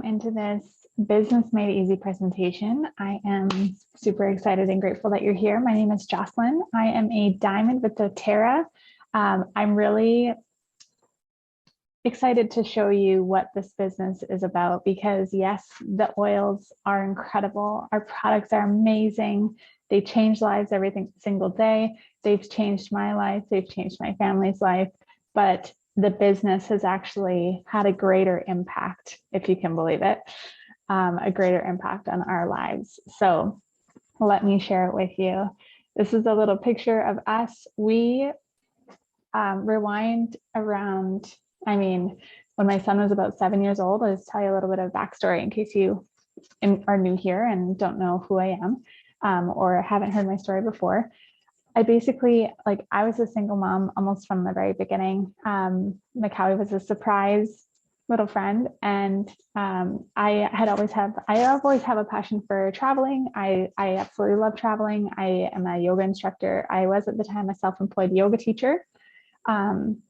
welcome into this Business Made Easy presentation. I am super excited and grateful that you're here. My name is Jocelyn. I am a diamond with doTERRA. I'm really excited to show you what this business is about because yes, the oils are incredible. Our products are amazing. They change lives every single day. They've changed my life. They've changed my family's life, but the business has actually had a greater impact, if you can believe it, a greater impact on our lives. So let me share it with you. This is a little picture of us. We rewind around, when my son was about 7 years old, I'll just tell you a little bit of backstory in case you are new here and don't know who I am or haven't heard my story before. I basically, I was a single mom almost from the very beginning. Macaulay was a surprise little friend, and I always have a passion for traveling. I absolutely love traveling. I am a yoga instructor. I was at the time a self-employed yoga teacher and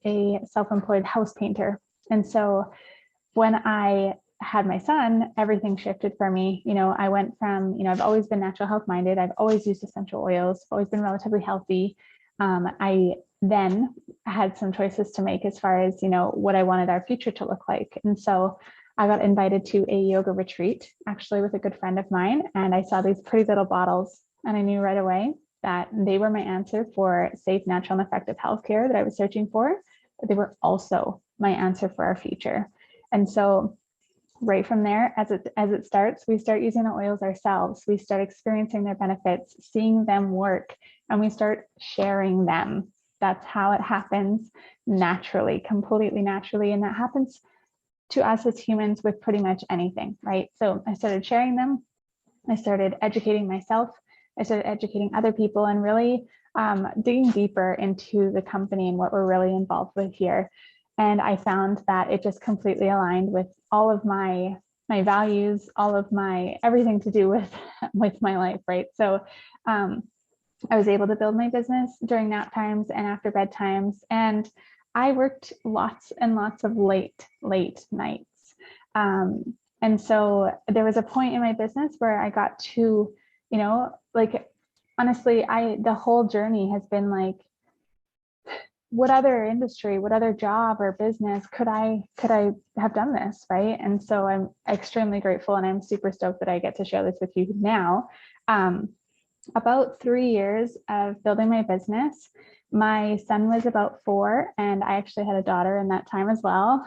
a self-employed house painter. And so when I had my son, everything shifted for me. I went from, I've always been natural health minded. I've always used essential oils, always been relatively healthy. I then had some choices to make as far as, what I wanted our future to look like. And so I got invited to a yoga retreat, actually with a good friend of mine. And I saw these pretty little bottles and I knew right away that they were my answer for safe, natural, and effective healthcare that I was searching for, but they were also my answer for our future. And so right from there, as it starts, we start using the oils ourselves. We start experiencing their benefits, seeing them work, and we start sharing them. That's how it happens naturally, completely naturally. And that happens to us as humans with pretty much anything, right? So I started sharing them. I started educating myself. I started educating other people and really digging deeper into the company and what we're really involved with here. And I found that it just completely aligned with all of my values, all of my everything to do with my life, right? So I was able to build my business during nap times and after bedtimes, and I worked lots and lots of late nights. And so there was a point in my business where I got to, honestly, the whole journey has been like, what other industry, what other job or business could I have done this, right? And so I'm extremely grateful and I'm super stoked that I get to share this with you now. About 3 years of building my business. My son was about 4 and I actually had a daughter in that time as well.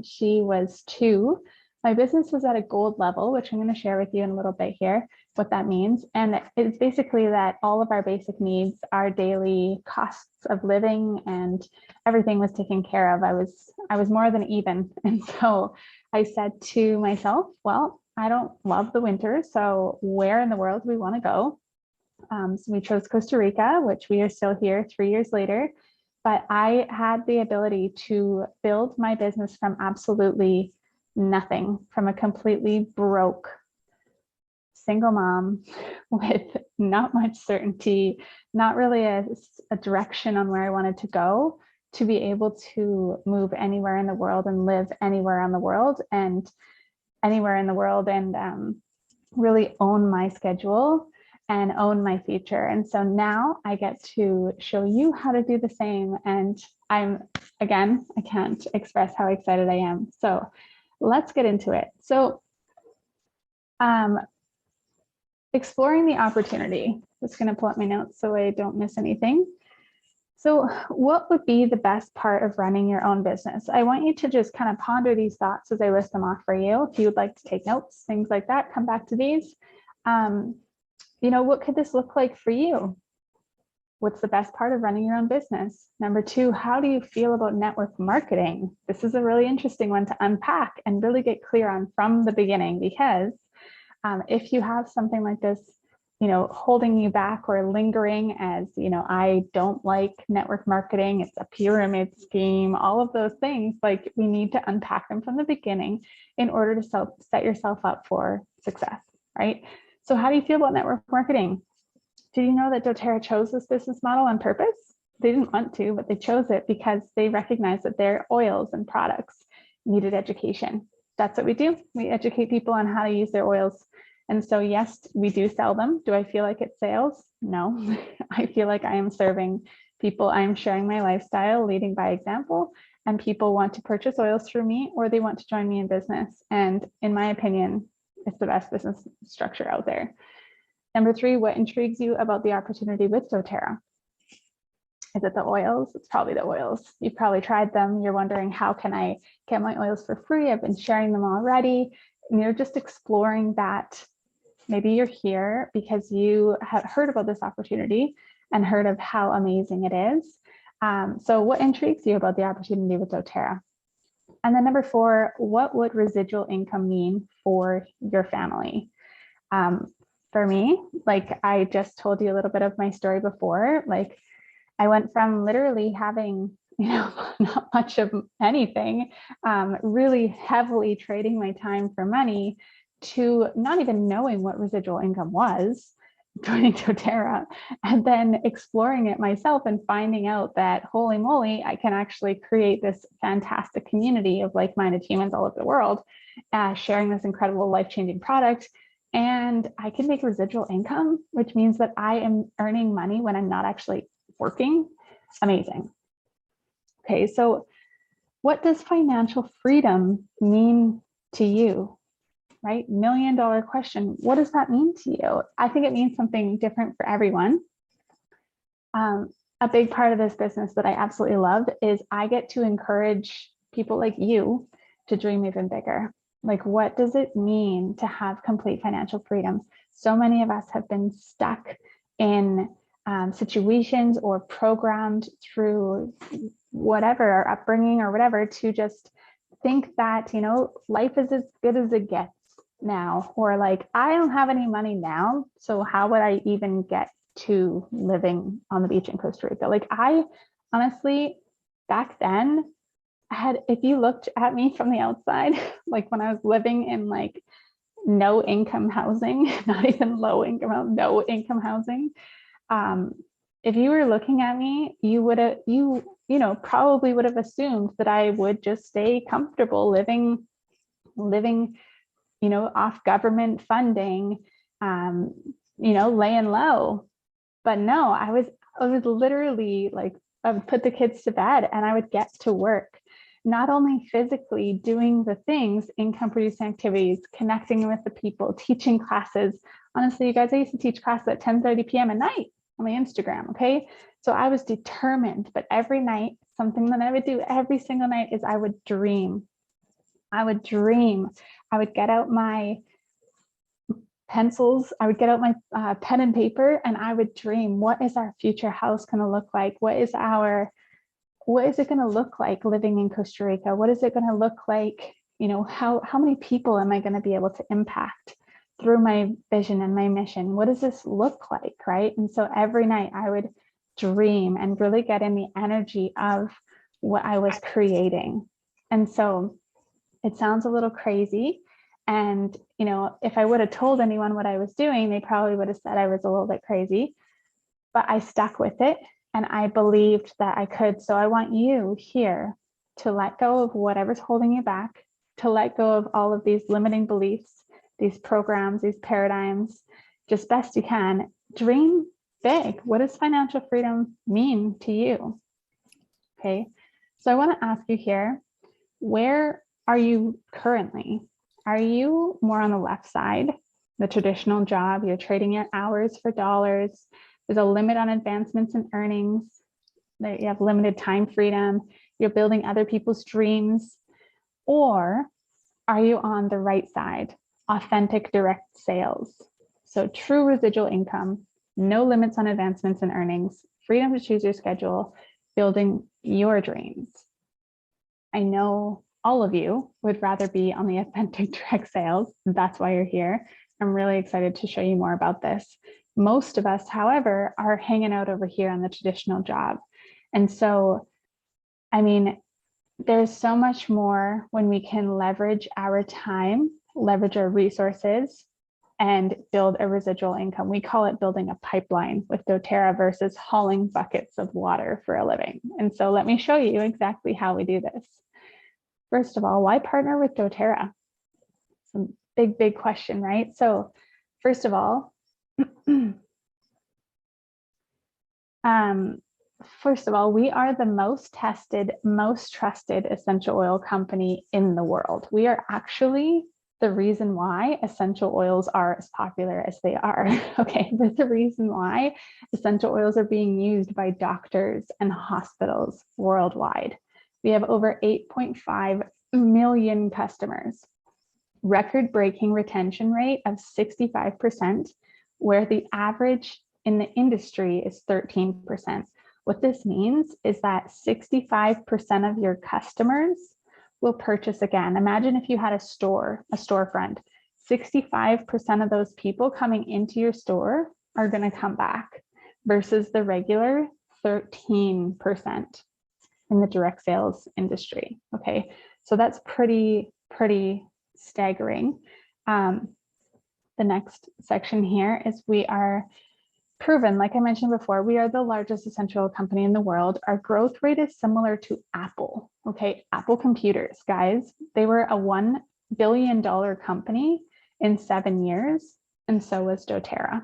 She was 2. My business was at a gold level, which I'm going to share with you in a little bit here, what that means. And it's basically that all of our basic needs, our daily costs of living and everything was taken care of. I was more than even. And so I said to myself, well, I don't love the winter. So where in the world do we want to go? So we chose Costa Rica, which we are still here 3 years later. But I had the ability to build my business from absolutely nothing, from a completely broke single mom with not much certainty, not really a direction on where I wanted to go, to be able to move anywhere in the world and live anywhere in the world and really own my schedule and own my future. And so now I get to show you how to do the same. And I can't express how excited I am. So let's get into it. So exploring the opportunity. Just going to pull up my notes so I don't miss anything. So what would be the best part of running your own business? I want you to just kind of ponder these thoughts as I list them off for you. If you would like to take notes, things like that, come back to these. What could this look like for you? What's the best part of running your own business? Number 2, how do you feel about network marketing? This is a really interesting one to unpack and really get clear on from the beginning, because if you have something like this, holding you back or lingering as, I don't like network marketing, it's a pyramid scheme, all of those things, we need to unpack them from the beginning in order to set yourself up for success, right? So how do you feel about network marketing? Did you know that doTERRA chose this business model on purpose? They didn't want to, but they chose it because they recognized that their oils and products needed education. that's what we do. We educate people on how to use their oils. And so, yes, we do sell them. Do I feel like it's sales? No, I feel like I am serving people. I'm sharing my lifestyle, leading by example, and people want to purchase oils through me, or they want to join me in business. And in my opinion, it's the best business structure out there. Number 3, what intrigues you about the opportunity with doTERRA? Is it the oils? It's probably the oils. You've probably tried them. You're wondering, how can I get my oils for free? I've been sharing them already. And you're just exploring that. Maybe you're here because you have heard about this opportunity and heard of how amazing it is. So what intrigues you about the opportunity with doTERRA? And then number 4, what would residual income mean for your family? For me, like I just told you a little bit of my story before, like I went from literally having, not much of anything, really heavily trading my time for money, to not even knowing what residual income was, joining doTERRA, and then exploring it myself and finding out that, holy moly, I can actually create this fantastic community of like-minded humans all over the world, sharing this incredible life-changing product. And I can make residual income, which means that I am earning money when I'm not actually working. Amazing. Okay, so what does financial freedom mean to you? Right? $1 million question. What does that mean to you? I think it means something different for everyone. A big part of this business that I absolutely love is I get to encourage people like you to dream even bigger. Like, what does it mean to have complete financial freedom? So many of us have been stuck in situations or programmed through whatever, our upbringing or whatever, to just think that, life is as good as it gets now, or like, I don't have any money now, so how would I even get to living on the beach in Costa Rica? Like, I honestly, back then, if you looked at me from the outside, like when I was living in like no income housing, not even low income, no income housing, if you were looking at me, you would have, probably would have assumed that I would just stay comfortable living, off government funding, laying low. But no, I was literally like, I would put the kids to bed and I would get to work, not only physically doing the things, income producing activities, connecting with the people, teaching classes. Honestly, you guys, I used to teach classes at 10:30 p.m. at night on my Instagram. Okay. So I was determined, but every night, something that I would do every single night is I would dream. I would get out my pencils. I would get out my pen and paper, and I would dream, what is our future house going to look like? What is it going to look like living in Costa Rica? What is it going to look like? How many people am I going to be able to impact through my vision and my mission? What does this look like? Right. And so every night I would dream and really get in the energy of what I was creating. And so it sounds a little crazy. And, if I would have told anyone what I was doing, they probably would have said I was a little bit crazy, but I stuck with it and I believed that I could. So I want you here to let go of whatever's holding you back, to let go of all of these limiting beliefs, these programs, these paradigms, just best you can. Dream big. What does financial freedom mean to you? Okay. So I want to ask you here, where are you currently? Are you more on the left side, the traditional job? You're trading your hours for dollars. There's a limit on advancements and earnings. You have limited time freedom. You're building other people's dreams. Or are you on the right side, authentic direct sales? So true residual income, no limits on advancements and earnings, freedom to choose your schedule, building your dreams. I know all of you would rather be on the authentic direct sales. That's why you're here. I'm really excited to show you more about this. Most of us, however, are hanging out over here on the traditional job. And so, there's so much more when we can leverage our time, leverage our resources, and build a residual income. We call it building a pipeline with doTERRA versus hauling buckets of water for a living. And so let me show you exactly how we do this. First of all, why partner with doTERRA? a big question, right? So first of all, we are the most tested, most trusted essential oil company in the world. We are actually the reason why essential oils are as popular as they are. Okay, we're the reason why essential oils are being used by doctors and hospitals worldwide. We have over 8.5 million customers, record-breaking retention rate of 65%, where the average in the industry is 13%. What this means is that 65% of your customers will purchase again. Imagine if you had a storefront, 65% of those people coming into your store are going to come back versus the regular 13% in the direct sales industry. Okay, so that's pretty staggering. The next section here is we are proven, like I mentioned before, we are the largest essential company in the world. Our growth rate is similar to Apple. Okay, Apple computers, guys, they were a $1 billion company in 7 years, and so was doTERRA.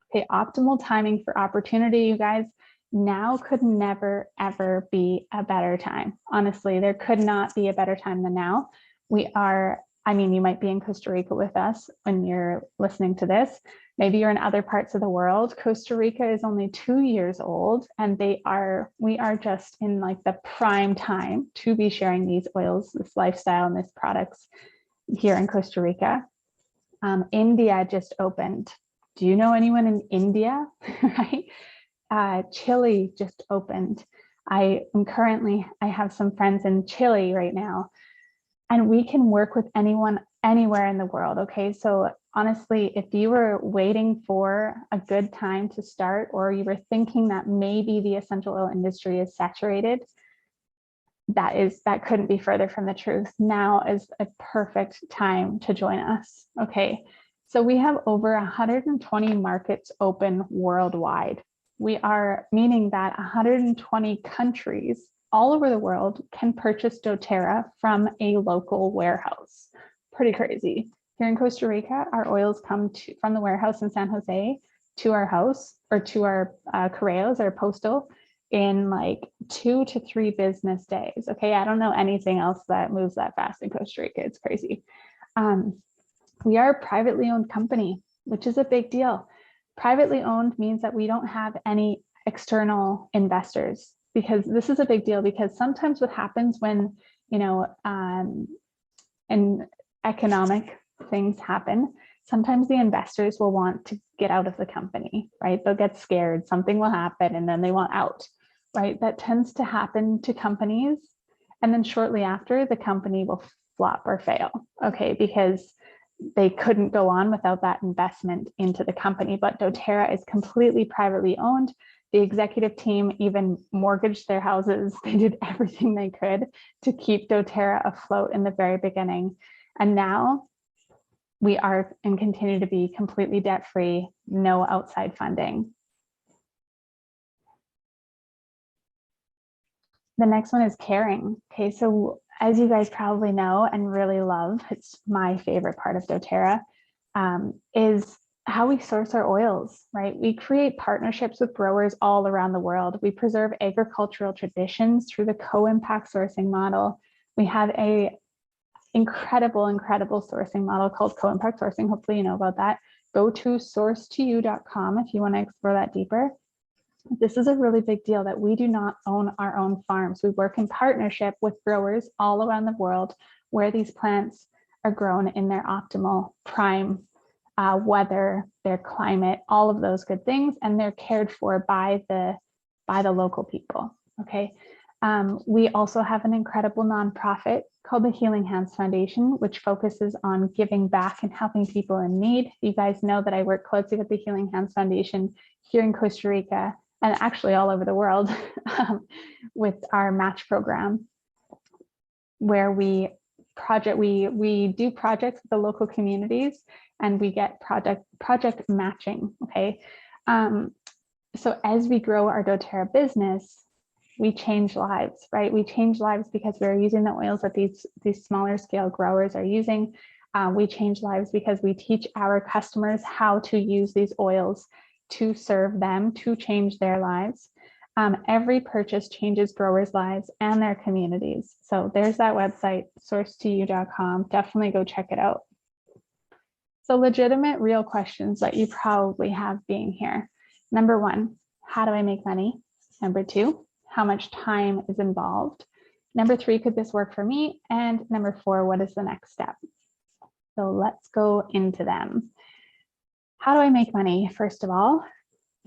Okay, optimal timing for opportunity, you guys. Now could never, ever be a better time. Honestly, there could not be a better time than now. We are, I mean, you might be in Costa Rica with us when you're listening to this. Maybe you're in other parts of the world. Costa Rica is only 2 years old, and we are just in like the prime time to be sharing these oils, this lifestyle, and these products here in Costa Rica. India just opened. Do you know anyone in India? Right? Chile just opened. I have some friends in Chile right now, and we can work with anyone anywhere in the world. Okay, so honestly, if you were waiting for a good time to start, or you were thinking that maybe the essential oil industry is saturated, that couldn't be further from the truth. Now is a perfect time to join us. Okay, so we have over 120 markets open worldwide. We are meaning that 120 countries all over the world can purchase doTERRA from a local warehouse. Pretty crazy. Here in Costa Rica, our oils come from the warehouse in San Jose to our house, or to our correos, our postal, in like 2 to 3 business days. Okay, I don't know anything else that moves that fast in Costa Rica. It's crazy. We are a privately owned company, which is a big deal. Privately owned means that we don't have any external investors, because this is a big deal, because sometimes what happens when, and economic things happen, sometimes the investors will want to get out of the company, right? They'll get scared, something will happen, and then they want out, right? That tends to happen to companies. And then shortly after, the company will flop or fail, okay? Because they couldn't go on without that investment into the company. But doTERRA is completely privately owned. The executive team even mortgaged their houses. They did everything they could to keep doTERRA afloat in the very beginning. And now we are and continue to be completely debt-free, no outside funding. The next one is caring. Okay, so as you guys probably know and really love, it's my favorite part of doTERRA, is how we source our oils, right? We create partnerships with growers all around the world. We preserve agricultural traditions through the co-impact sourcing model. We have a incredible sourcing model called co-impact sourcing. Hopefully you know about that. Go to sourcetoyou.com if you want to explore that deeper. This is a really big deal, that we do not own our own farms. We work in partnership with growers all around the world where these plants are grown in their optimal prime weather, their climate, all of those good things, and they're cared for by the local people. Okay. We also have an incredible nonprofit called the Healing Hands Foundation, which focuses on giving back and helping people in need. You guys know that I work closely with the Healing Hands Foundation here in Costa Rica, and actually all over the world, with our match program, where we do projects with the local communities, and we get project matching. Okay, so as we grow our doTERRA business, we change lives, right? We change lives because we're using the oils that these smaller scale growers are using. We change lives because we teach our customers how to use these oils to serve them, to change their lives. Every purchase changes growers' lives and their communities. So there's that website, sourcetoyou.com. Definitely go check it out. So legitimate, real questions that you probably have being here. Number one, how do I make money? Number two, how much time is involved? Number three, could this work for me? And number four, what is the next step? So let's go into them. How do I make money? First of all,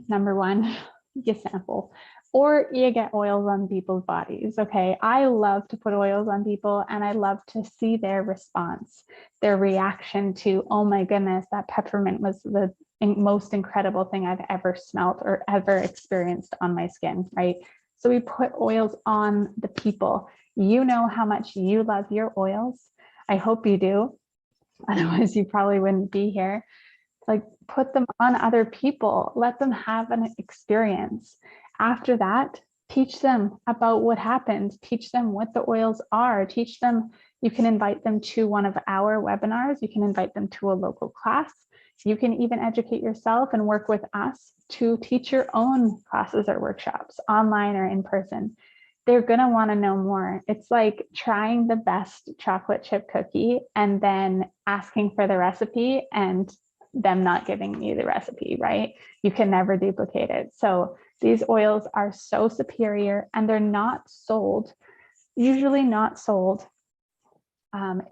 number one, you sample or you get oils on people's bodies. Okay, I love to put oils on people and I love to see their response, their reaction to, oh my goodness, that peppermint was the most incredible thing I've ever smelt or ever experienced on my skin, right? So we put oils on the people. You know how much you love your oils. I hope you do. Otherwise, you probably wouldn't be here. Like, put them on other people, let them have an experience. After that, teach them about what happened, teach them what the oils are, teach them, you can invite them to one of our webinars, you can invite them to a local class, you can even educate yourself and work with us to teach your own classes or workshops, online or in person. They're gonna wanna know more. It's like trying the best chocolate chip cookie and then asking for the recipe and them not giving you the recipe, right? You can never duplicate it. So these oils are so superior and they're not sold, usually not sold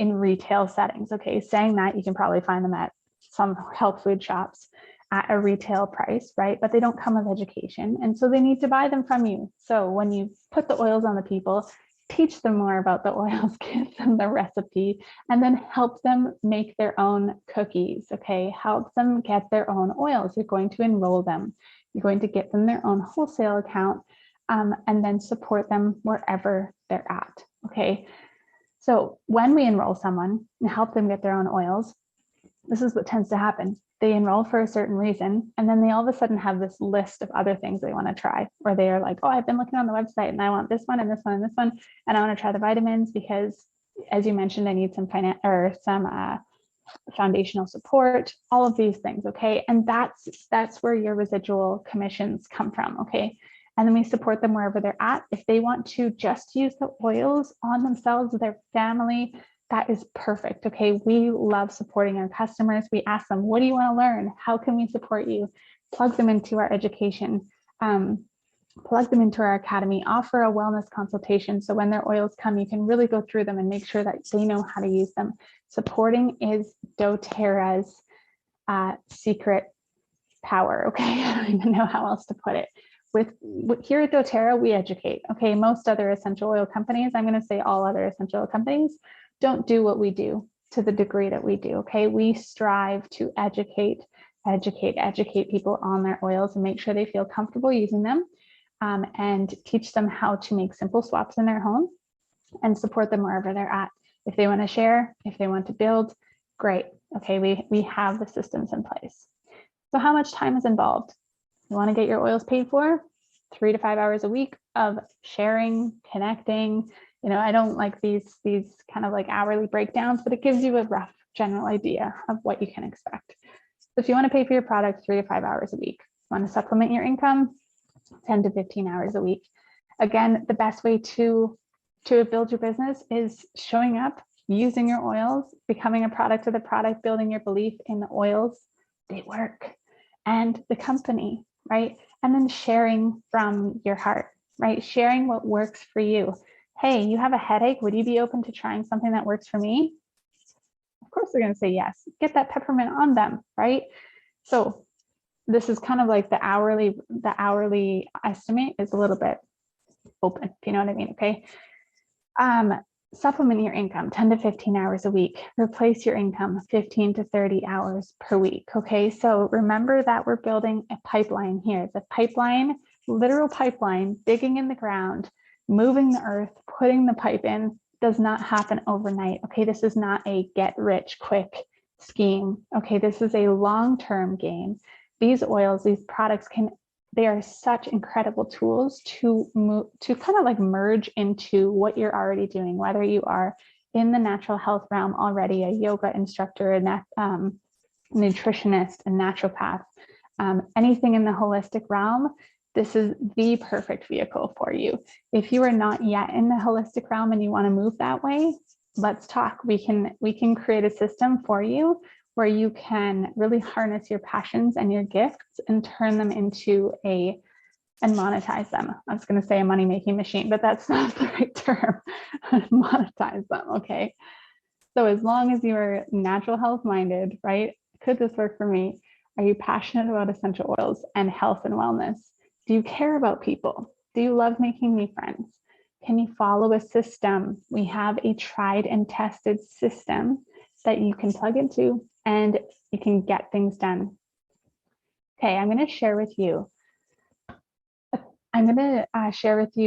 in retail settings. Okay, saying that, you can probably find them at some health food shops at a retail price, right? But they don't come with education. And so they need to buy them from you. So when you put the oils on the people, teach them more about the oils, give them the recipe, and then help them make their own cookies, okay? Help them get their own oils. You're going to enroll them. You're going to get them their own wholesale account, and then support them wherever they're at, okay? So when we enroll someone and help them get their own oils, this is what tends to happen. They enroll for a certain reason, and then they all of a sudden have this list of other things they want to try, or they are like, oh, I've been looking on the website and I want this one and this one and this one, and I want to try the vitamins because, as you mentioned, I need some foundational support, all of these things, okay? And that's where your residual commissions come from, okay? And then we support them wherever they're at. If they want to just use the oils on themselves, their family, that is perfect, okay? We love supporting our customers. We ask them, what do you want to learn? How can we support you? Plug them into our education, plug them into our academy, offer a wellness consultation. So when their oils come, you can really go through them and make sure that they know how to use them. Supporting is doTERRA's secret power, okay? I don't even know how else to put it. Here at doTERRA, we educate, okay? Most other essential oil companies, I'm going to say all other essential oil companies, don't do what we do to the degree that we do, okay? We strive to educate people on their oils and make sure they feel comfortable using them, and teach them how to make simple swaps in their home and support them wherever they're at. If they want to share, if they want to build, great, okay? We have the systems in place. So how much time is involved? You want to get your oils paid for? 3 to 5 hours a week of sharing, connecting. You know, I don't like these kind of like hourly breakdowns, but it gives you a rough general idea of what you can expect. So if you want to pay for your product 3 to 5 hours a week, want to supplement your income, 10 to 15 hours a week. Again, the best way to build your business is showing up, using your oils, becoming a product of the product, building your belief in the oils, they work, and the company, right? And then sharing from your heart, right? Sharing what works for you. Hey, you have a headache. Would you be open to trying something that works for me? Of course, they're going to say yes. Get that peppermint on them, right? So this is kind of like the hourly estimate is a little bit open, if you know what I mean, okay? Supplement your income 10 to 15 hours a week. Replace your income 15 to 30 hours per week, okay? So remember that we're building a pipeline here. The pipeline, literal pipeline, digging in the ground, moving the earth, putting the pipe in, does not happen overnight, okay? This is not a get rich quick scheme, okay? This is a long-term game. These oils, these products they are such incredible tools to kind of like merge into what you're already doing, whether you are in the natural health realm already, a yoga instructor, a nutritionist, a naturopath, anything in the holistic realm, this is the perfect vehicle for you. If you are not yet in the holistic realm and you want to move that way, let's talk. We can create a system for you where you can really harness your passions and your gifts and turn them into and monetize them. I was going to say a money-making machine, but that's not the right term. Monetize them, okay? So as long as you are natural health minded, right? Could this work for me? Are you passionate about essential oils and health and wellness? Do you care about people? Do you love making new friends? Can you follow a system? We have a tried and tested system that you can plug into and you can get things done. Okay, I'm going to share with you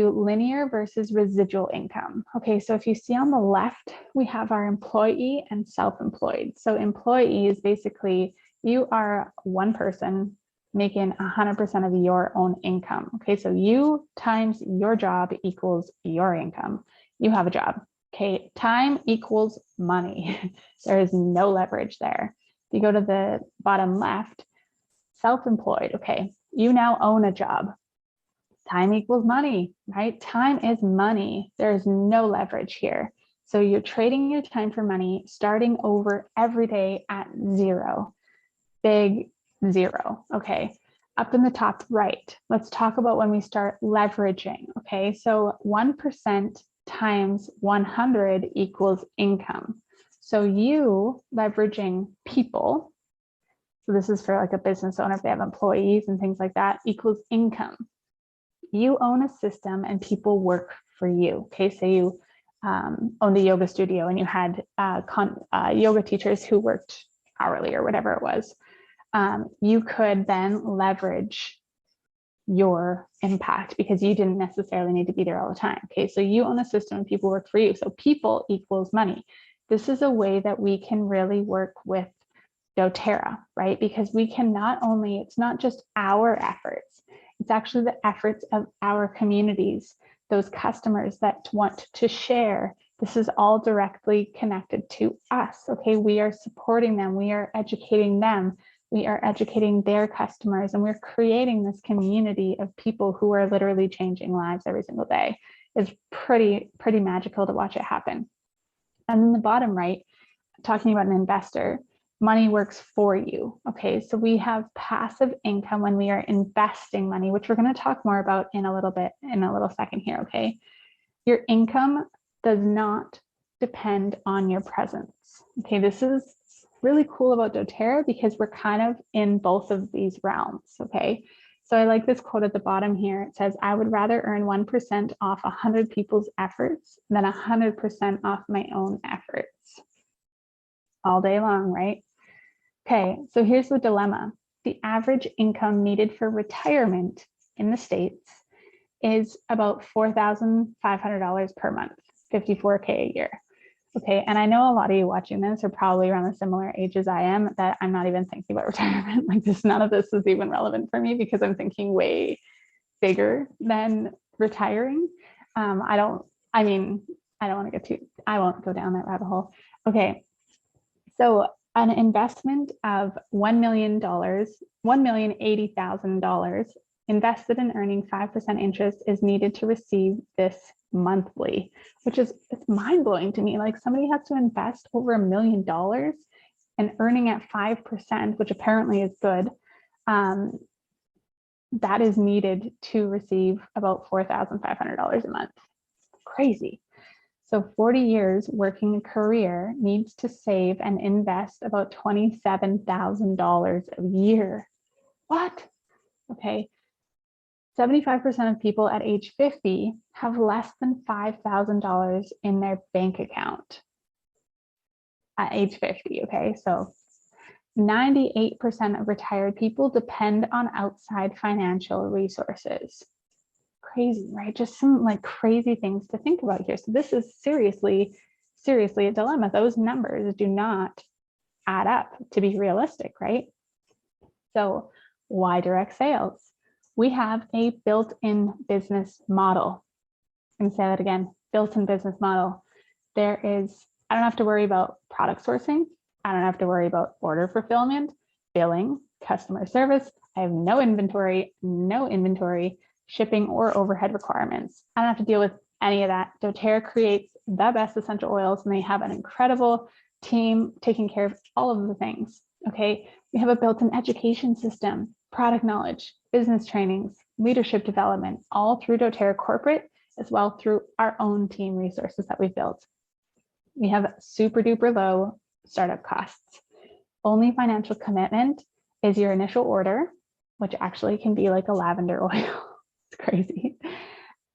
linear versus residual income. Okay, so if you see on the left, we have our employee and self-employed. So employee is basically you are one person making 100% of your own income. Okay, so you times your job equals your income. You have a job. Okay, time equals money. There is no leverage there. If you go to the bottom left, self-employed. Okay, you now own a job. Time equals money, right? Time is money. There's no leverage here. So you're trading your time for money, starting over every day at zero, big zero. Okay. Up in the top right, let's talk about when we start leveraging. Okay. So 1% times 100 equals income. So you leveraging people, so this is for like a business owner, if they have employees and things like that, equals income. You own a system and people work for you. Okay, so you own the yoga studio and you had yoga teachers who worked hourly or whatever it was. You could then leverage your impact because you didn't necessarily need to be there all the time. Okay, so you own a system and people work for you. So people equals money. This is a way that we can really work with doTERRA, right? Because we can it's not just our efforts, it's actually the efforts of our communities, those customers that want to share. This is all directly connected to us, okay? We are supporting them, we are educating them, we are educating their customers, and we're creating this community of people who are literally changing lives every single day. It's pretty magical to watch it happen. And then the bottom right, talking about an investor, money works for you. Okay, so we have passive income when we are investing money, which we're going to talk more about in a little second here. Okay, your income does not depend on your presence. Okay, this is really cool about doTERRA because we're kind of in both of these realms. Okay, so I like this quote at the bottom here. It says, I would rather earn 1% off 100 people's efforts than 100% off my own efforts. All day long, right? Okay, so here's the dilemma. The average income needed for retirement in the States is about $4,500 per month, $54K a year. Okay, and I know a lot of you watching this are probably around the similar age as I am, that I'm not even thinking about retirement. Like none of this is even relevant for me because I'm thinking way bigger than retiring. I won't go down that rabbit hole. Okay, so an investment of $1,080,000 invested in earning 5% interest is needed to receive this monthly, which is, it's mind-blowing to me. Like somebody has to invest over $1 million and earning at 5%, which apparently is good. That is needed to receive about $4,500 a month. Crazy. So 40 years working a career needs to save and invest about $27,000 a year. What? Okay. 75% of people at age 50 have less than $5,000 in their bank account at age 50. Okay. So 98% of retired people depend on outside financial resources. Crazy, right? Just some like crazy things to think about here. So this is seriously a dilemma. Those numbers do not add up to be realistic, right? So why direct sales? We have a built-in business model. I'm going to say that again, built-in business model. There is I don't have to worry about product sourcing. I don't have to worry about order fulfillment, billing, customer service. I have no inventory, shipping or overhead requirements. I don't have to deal with any of that. doTERRA creates the best essential oils, and they have an incredible team taking care of all of the things. Okay, we have a built-in education system, product knowledge, business trainings, leadership development, all through doTERRA corporate, as well through our own team resources that we've built. We have super duper low startup costs. Only financial commitment is your initial order, which actually can be like a lavender oil. It's crazy.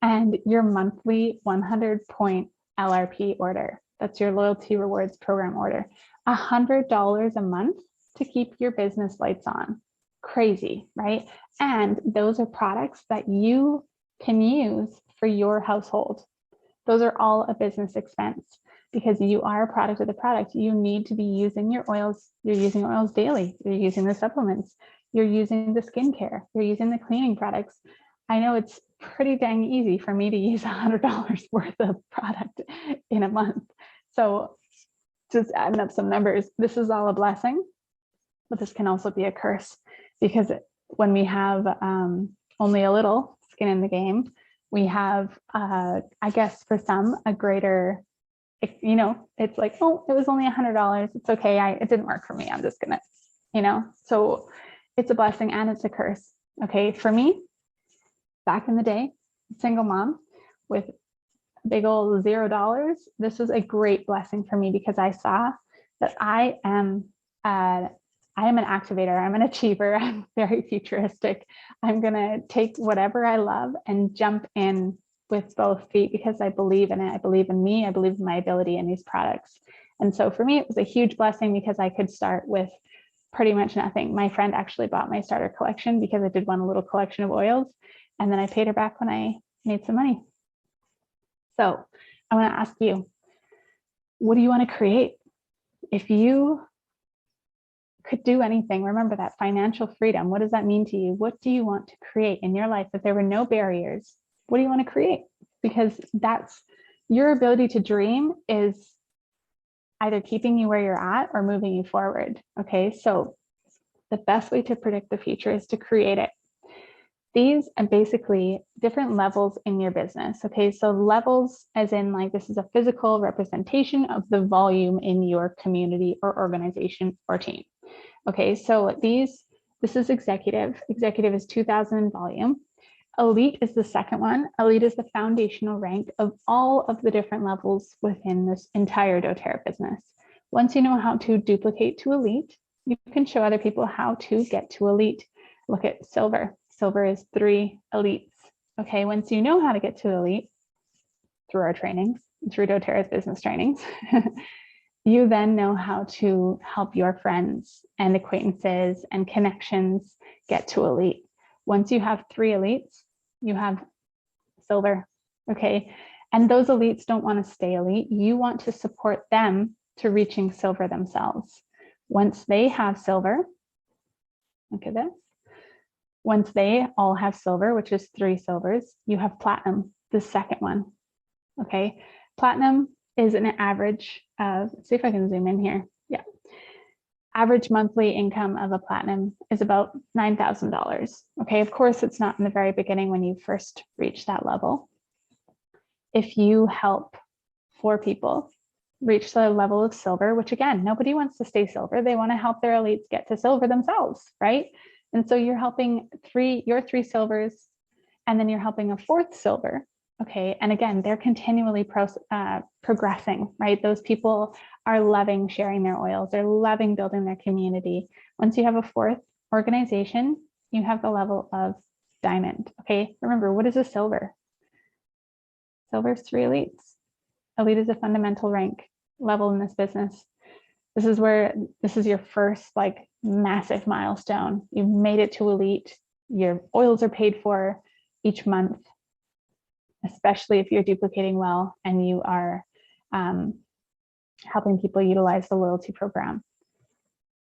And your monthly 100-point LRP order. That's your loyalty rewards program order. $100 a month to keep your business lights on. Crazy, right? And those are products that you can use for your household. Those are all a business expense because you are a product of the product. You need to be using your oils. You're using oils daily. You're using the supplements. You're using the skincare. You're using the cleaning products. I know it's pretty dang easy for me to use $100 worth of product in a month. So just adding up some numbers, this is all a blessing, but this can also be a curse because when we have only a little skin in the game, we have, I guess for some, a greater, you know, it's like, oh, it was only $100. It's okay. It didn't work for me. I'm just gonna, you know, so it's a blessing and it's a curse. Okay. For me, back in the day, single mom with big old $0, this was a great blessing for me because I saw that I am an activator. I'm an achiever. I'm very futuristic. I'm going to take whatever I love and jump in with both feet because I believe in it. I believe in me. I believe in my ability in these products. And so for me, it was a huge blessing because I could start with pretty much nothing. My friend actually bought my starter collection because I did want a little collection of oils. And then I paid her back when I made some money. So I want to ask you, what do you want to create? If you could do anything, remember that financial freedom. What does that mean to you? What do you want to create in your life? If there were no barriers, what do you want to create? Because that's your ability to dream is either keeping you where you're at or moving you forward. Okay, so the best way to predict the future is to create it. These are basically different levels in your business. Okay, so levels as in like this is a physical representation of the volume in your community or organization or team. Okay, so this is executive. Executive is 2,000 in volume. Elite is the second one. Elite is the foundational rank of all of the different levels within this entire doTERRA business. Once you know how to duplicate to elite, you can show other people how to get to elite. Look at silver. Silver is 3 elites. Okay, once you know how to get to elite through our trainings, through doTERRA's business trainings, you then know how to help your friends and acquaintances and connections get to elite. Once you have 3 elites, you have silver. Okay, and those elites don't want to stay elite. You want to support them to reaching silver themselves. Once they have silver, look at this. Once they all have silver, which is 3 silvers, you have platinum, the second one. Okay, platinum is an average of, let's see if I can zoom in here. Yeah, average monthly income of a platinum is about $9,000. Okay, of course, it's not in the very beginning when you first reach that level. If you help 4 people reach the level of silver, which again, nobody wants to stay silver. They want to help their elites get to silver themselves, right? And so you're helping your 3 silvers, and then you're helping a 4th silver. Okay, and again, they're continually progressing, right? Those people are loving sharing their oils. They're loving building their community. Once you have a 4th organization, you have the level of diamond. Okay, remember, what is a silver? Silver is 3 elites. Elite is a fundamental rank level in this business. This is your first like massive milestone. You've made it to elite. Your oils are paid for each month, especially if you're duplicating well and you are helping people utilize the loyalty program.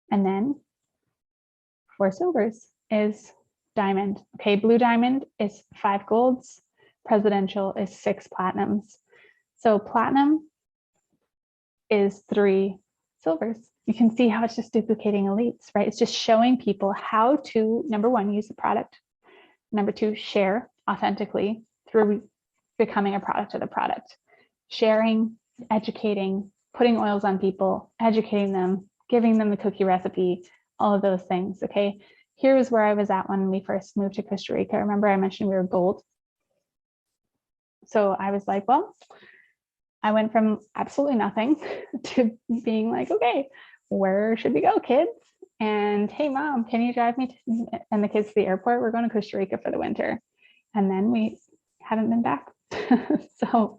And then 4 silvers is diamond. Okay, blue diamond is 5 golds. Presidential is 6 platinums. So platinum is 3 silvers. You can see how it's just duplicating elites, right? It's just showing people how to, number one, use the product. Number two, share authentically through becoming a product of the product. Sharing, educating, putting oils on people, educating them, giving them the cookie recipe, all of those things, okay? Here was where I was at when we first moved to Costa Rica. Remember I mentioned we were gold. So I was like, well, I went from absolutely nothing to being like, okay, where should we go, kids? And hey, mom, can you drive me and the kids to the airport? We're going to Costa Rica for the winter. And then we haven't been back. So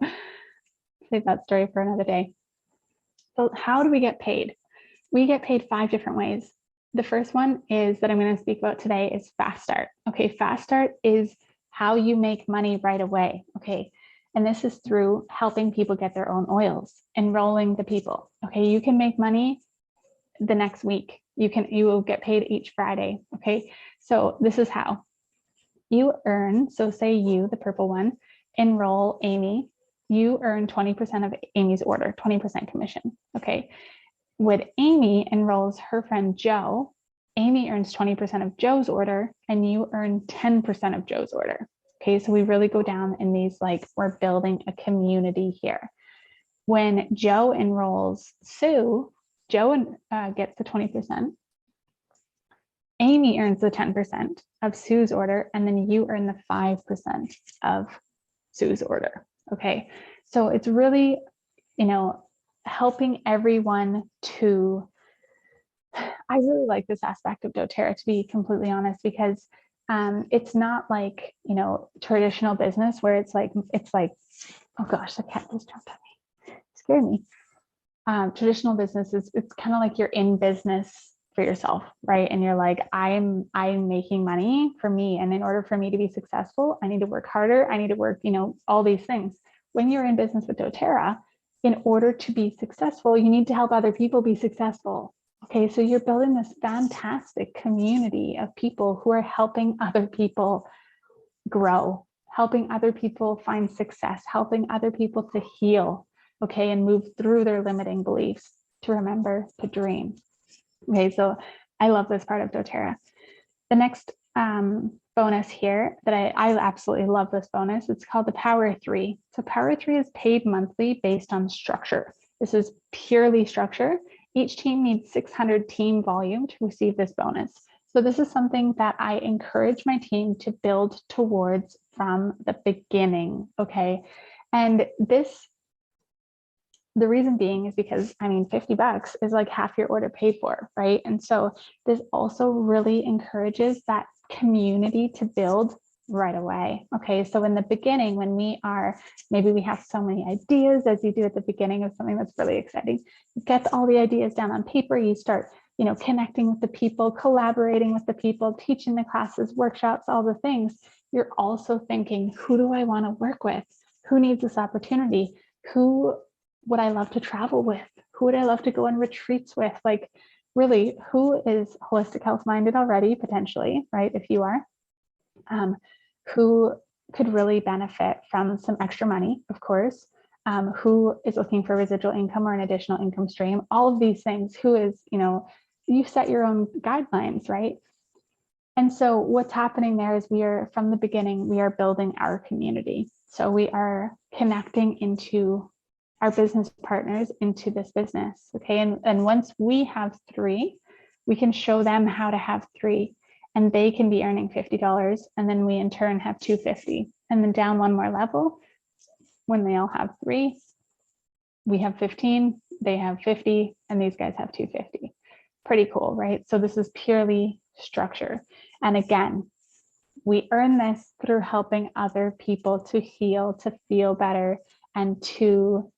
save that story for another day. So how do we get paid? We get paid 5 different ways. The first one is that I'm going to speak about today is fast start. Okay, fast start is how you make money right away. Okay, and this is through helping people get their own oils, enrolling the people. Okay, you can make money the next week. You will get paid each Friday. Okay, so this is how you earn. So say you, the purple one, enroll Amy. You earn 20% of Amy's order, 20% commission. Okay. When Amy enrolls her friend Joe, Amy earns 20% of Joe's order and you earn 10% of Joe's order. Okay, so we really go down in these, like, we're building a community here. When Joe enrolls Sue, Joe gets the 20%. Amy earns the 10% of Sue's order, and then you earn the 5% of Sue's order. Okay, so it's really, you know, helping everyone to, I really like this aspect of doTERRA, to be completely honest, because it's not like, you know, traditional business where it's like, oh gosh, the cat just jumped at me, it scared me. Traditional business is, it's kind of like you're in business for yourself, right? And you're like, I'm making money for me. And in order for me to be successful, I need to work harder. I need to work, you know, all these things. When you're in business with doTERRA, in order to be successful, you need to help other people be successful. Okay, so you're building this fantastic community of people who are helping other people grow, helping other people find success, helping other people to heal, okay, and move through their limiting beliefs, to remember to dream. Okay, so I love this part of doTERRA. The next bonus here that I absolutely love this bonus, it's called the Power 3. So Power 3 is paid monthly based on structure. This is purely structure. Each team needs 600 team volume to receive this bonus. So this is something that I encourage my team to build towards from the beginning, okay? And this, the reason being is because, I mean, $50 is like half your order paid for, right? And so this also really encourages that community to build right away. Okay, so in the beginning, when we are, maybe we have so many ideas, as you do at the beginning of something that's really exciting, you get all the ideas down on paper, you start, you know, connecting with the people, collaborating with the people, teaching the classes, workshops, all the things. You're also thinking, who do I want to work with? Who needs this opportunity? Who would I love to travel with? Who would I love to go on retreats with? Like, really, who is holistic health minded already, potentially, right? If you are, who could really benefit from some extra money, of course, who is looking for residual income or an additional income stream, all of these things, who is, you know, you set your own guidelines, right? And so what's happening there is we are, from the beginning, we are building our community. So we are connecting into our business partners into this business, okay? And once we have 3, we can show them how to have 3, and they can be earning $50, and then we in turn have $250, and then down one more level, when they all have 3, we have 15, they have 50, and these guys have 250. Pretty cool, right? So this is purely structure. And again, we earn this through helping other people to heal, to feel better, and to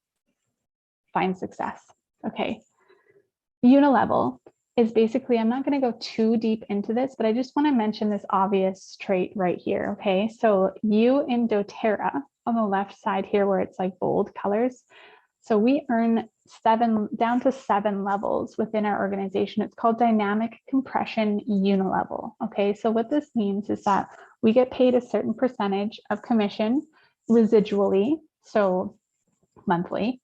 find success. Okay. Unilevel is basically, I'm not going to go too deep into this, but I just want to mention this obvious trait right here. Okay. So you in doTERRA on the left side here, where it's like bold colors. So we earn down to 7 levels within our organization. It's called dynamic compression unilevel. Okay. So what this means is that we get paid a certain percentage of commission residually, so monthly,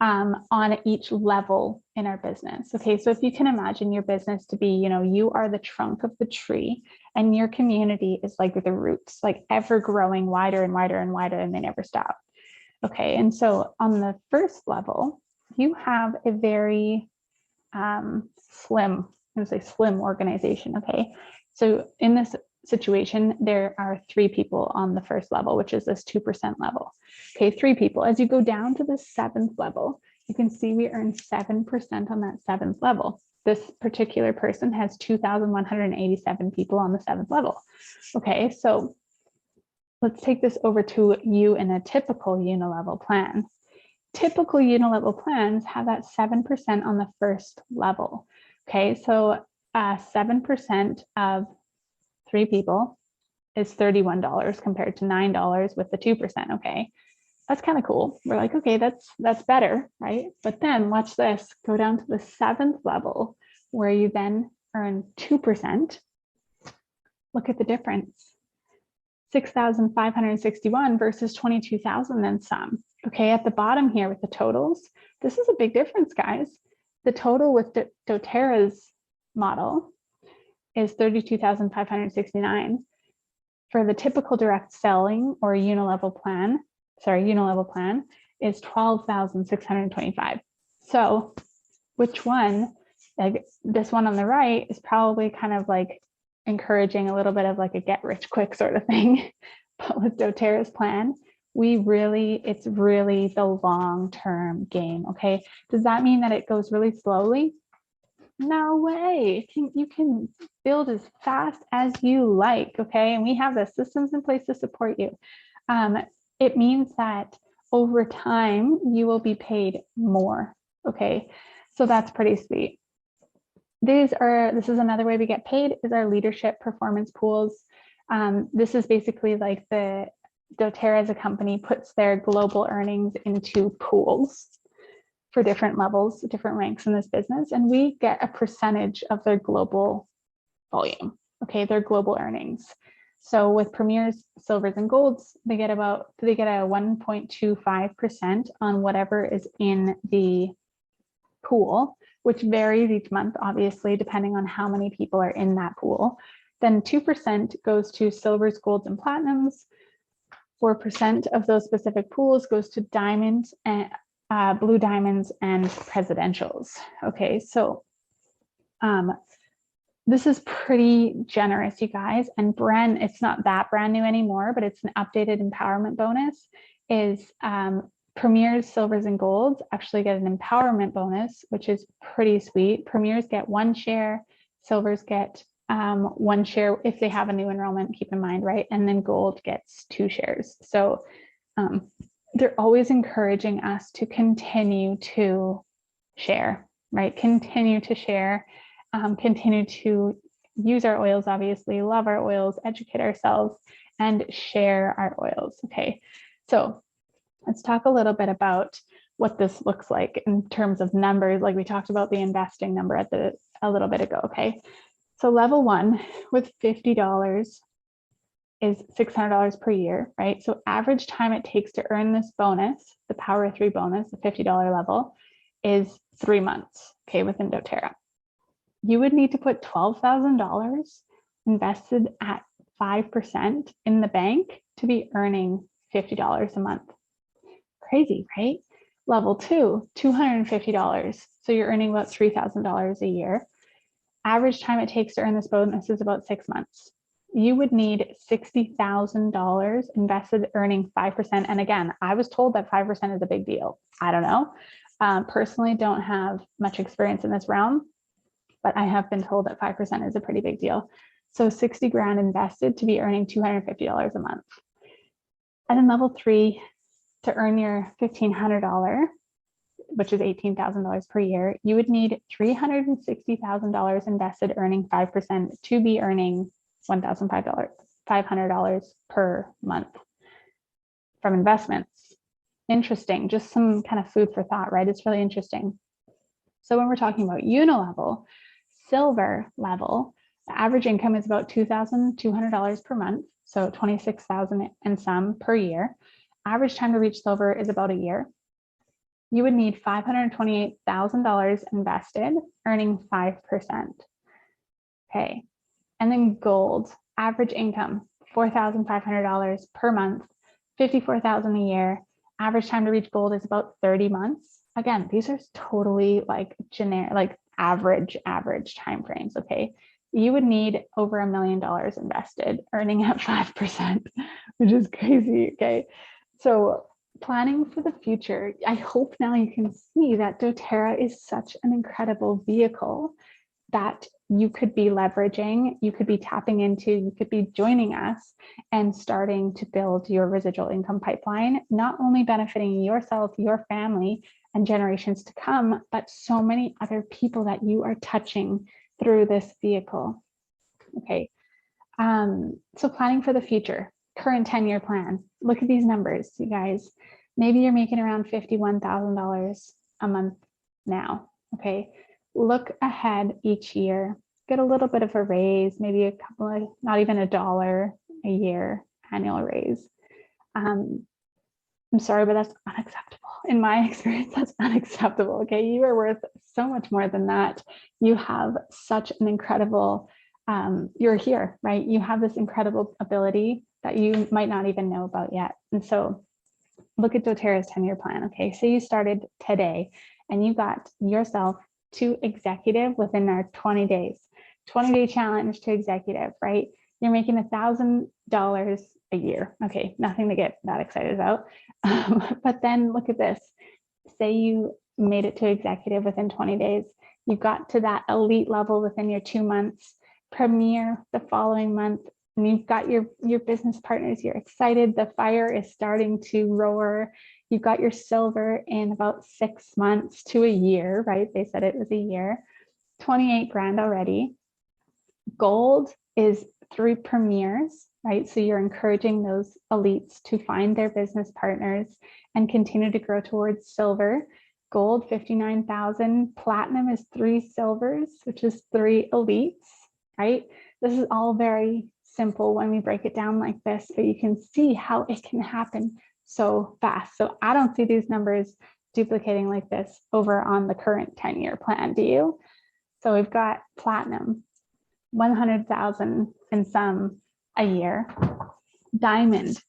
on each level in our business. Okay, so if you can imagine your business to be, you are the trunk of the tree and your community is like the roots, like ever growing wider and wider and wider, and they never stop. Okay, and so on the first level, you have a very slim, I'm going to say slim organization. Okay, so in this situation, there are 3 people on the first level, which is this 2% level. Okay, 3 people. As you go down to the 7th level, you can see we earn 7% on that 7th level. This particular person has 2,187 people on the 7th level. Okay, so let's take this over to you in a typical unilevel plan. Typical unilevel plans have that 7% on the first level. Okay, so 7% of 3 people is $31 compared to $9 with the 2%. Okay, that's kind of cool. We're like, okay, that's better, right? But then watch this, go down to the 7th level where you then earn 2%. Look at the difference. 6,561 versus 22,000 and some. Okay, at the bottom here with the totals, this is a big difference, guys. The total with doTERRA's model is 32,569. For the typical direct selling or unilevel plan is 12,625. So which one, like this one on the right, is probably kind of like encouraging a little bit of like a get rich quick sort of thing. But with doTERRA's plan, it's really the long-term game. Okay, does that mean that it goes really slowly? No way. You can build as fast as you like. Okay, and we have the systems in place to support you. It means that over time you will be paid more. Okay, so that's pretty sweet. This is another way we get paid, is our leadership performance pools. This is basically like the doTERRA as a company puts their global earnings into pools for different levels, different ranks in this business, and we get a percentage of their global volume, okay, their global earnings. So with premiers, silvers, and golds, they get a 1.25% on whatever is in the pool, which varies each month, obviously, depending on how many people are in that pool. Then 2% goes to silvers, golds, and platinums. 4% of those specific pools goes to diamonds and blue diamonds and presidentials. Okay, so this is pretty generous, you guys. And Bren, it's not that brand new anymore, but it's an updated empowerment bonus, is premiers, silvers, and golds actually get an empowerment bonus, which is pretty sweet. Premiers get 1 share, silvers get 1 share if they have a new enrollment, keep in mind, right? And then gold gets 2 shares. So they're always encouraging us to continue to share, right? Continue to share, continue to use our oils, obviously, love our oils, educate ourselves, and share our oils. Okay, so let's talk a little bit about what this looks like in terms of numbers. Like we talked about the investing number a little bit ago. Okay, so level 1 with $50 is $600 per year, right? So average time it takes to earn this bonus, the Power of 3 bonus, the $50 level, is 3 months, okay, within doTERRA. You would need to put $12,000 invested at 5% in the bank to be earning $50 a month. Crazy, right? Level 2, $250. So you're earning about $3,000 a year. Average time it takes to earn this bonus is about 6 months. You would need $60,000 invested earning 5%. And again, I was told that 5% is a big deal. I don't know. Personally, don't have much experience in this realm, but I have been told that 5% is a pretty big deal. So 60 grand invested to be earning $250 a month. And then level 3, to earn your $1,500, which is $18,000 per year, you would need $360,000 invested earning 5% to be earning $1,500 per month from investments. Interesting, just some kind of food for thought, right? It's really interesting. So when we're talking about unilevel, silver level, the average income is about $2,200 per month, so $26,000 and some per year. Average time to reach silver is about a year. you would need $528,000 invested, earning 5%. Okay. And then gold, average income, $4,500 per month, $54,000 a year. Average time to reach gold is about 30 months. Again, these are totally like generic, like average timeframes. Okay. You would need over $1 million invested, earning at 5%, which is crazy. Okay. So planning for the future, I hope now you can see that doTERRA is such an incredible vehicle that you could be leveraging, you could be tapping into, you could be joining us and starting to build your residual income pipeline, not only benefiting yourself, your family, and generations to come, but so many other people that you are touching through this vehicle. Okay. So planning for the future, current 10-year plan. Look at these numbers, you guys. Maybe you're making around $51,000 a month now. Okay. Look ahead each year, get a little bit of a raise, maybe a couple of, not even $1 a year annual raise. I'm sorry, but that's unacceptable. In my experience, that's unacceptable. Okay. You are worth so much more than that. You have such an incredible, you're here, right? You have this incredible ability that you might not even know about yet. And so look at doTERRA's 10-year plan. Okay. So you started today and you got yourself to executive within our 20 days, 20-day challenge to executive, right? You're making $1,000 a year. Okay, nothing to get that excited about. But then look at this. Say you made it to executive within 20 days. You got to that elite level within your 2 months, premier the following month, and you've got your business partners. You're excited. The fire is starting to roar. You've got your silver in about 6 months to a year, right? They said it was a year, 28 grand already. Gold is through premieres, right? So you're encouraging those elites to find their business partners and continue to grow towards silver. Gold, 59,000. Platinum is 3 silvers, which is 3 elites, right? This is all very simple when we break it down like this, but you can see how it can happen so fast. So I don't see these numbers duplicating like this over on the current 10-year plan, do you? So we've got platinum, 100,000 and some a year. Diamond,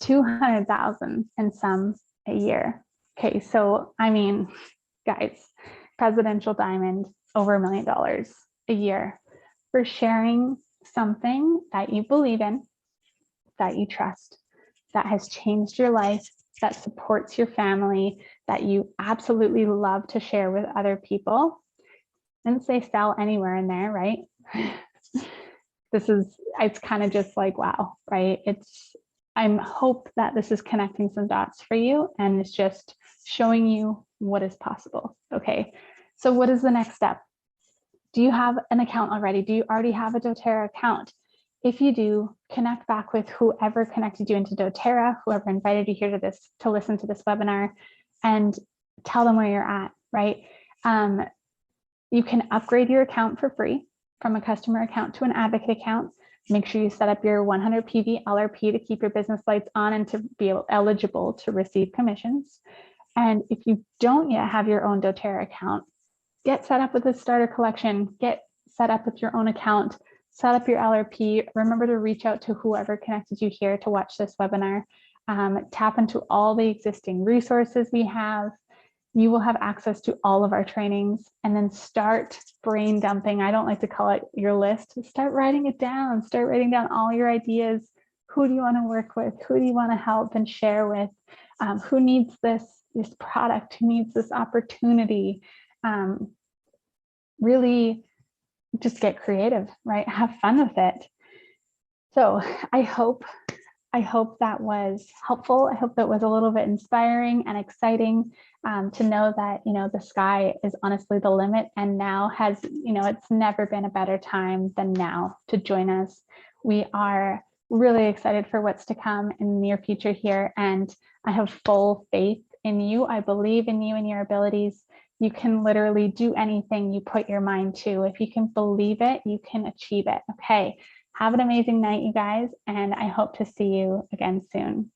200,000 and some a year. Okay, so I mean, guys, presidential diamond, over $1 million a year for sharing something that you believe in, that you trust, that has changed your life, that supports your family, that you absolutely love to share with other people. And say sell anywhere in there, right? It's kind of just like, wow, right? I hope that this is connecting some dots for you and it's just showing you what is possible. Okay, so what is the next step? Do you have an account already? Do you already have a doTERRA account? If you do, connect back with whoever connected you into doTERRA, whoever invited you here to listen to this webinar, and tell them where you're at, right? You can upgrade your account for free from a customer account to an advocate account. Make sure you set up your 100 PV LRP to keep your business lights on and to be eligible to receive commissions. And if you don't yet have your own doTERRA account, get set up with a starter collection, get set up with your own account, set up your LRP. Remember to reach out to whoever connected you here to watch this webinar. Tap into all the existing resources we have. You will have access to all of our trainings, and then start brain dumping. I don't like to call it your list. Start writing it down. Start writing down all your ideas. Who do you want to work with? Who do you want to help and share with? Who needs this product? Who needs this opportunity? Really just get creative, right? Have fun with it. So I hope that was helpful. I hope that was a little bit inspiring and exciting to know that, the sky is honestly the limit, and now it's never been a better time than now to join us. We are really excited for what's to come in the near future here, and I have full faith in you. I believe in you and your abilities. You can literally do anything you put your mind to. If you can believe it, you can achieve it. Okay. Have an amazing night, you guys, and I hope to see you again soon.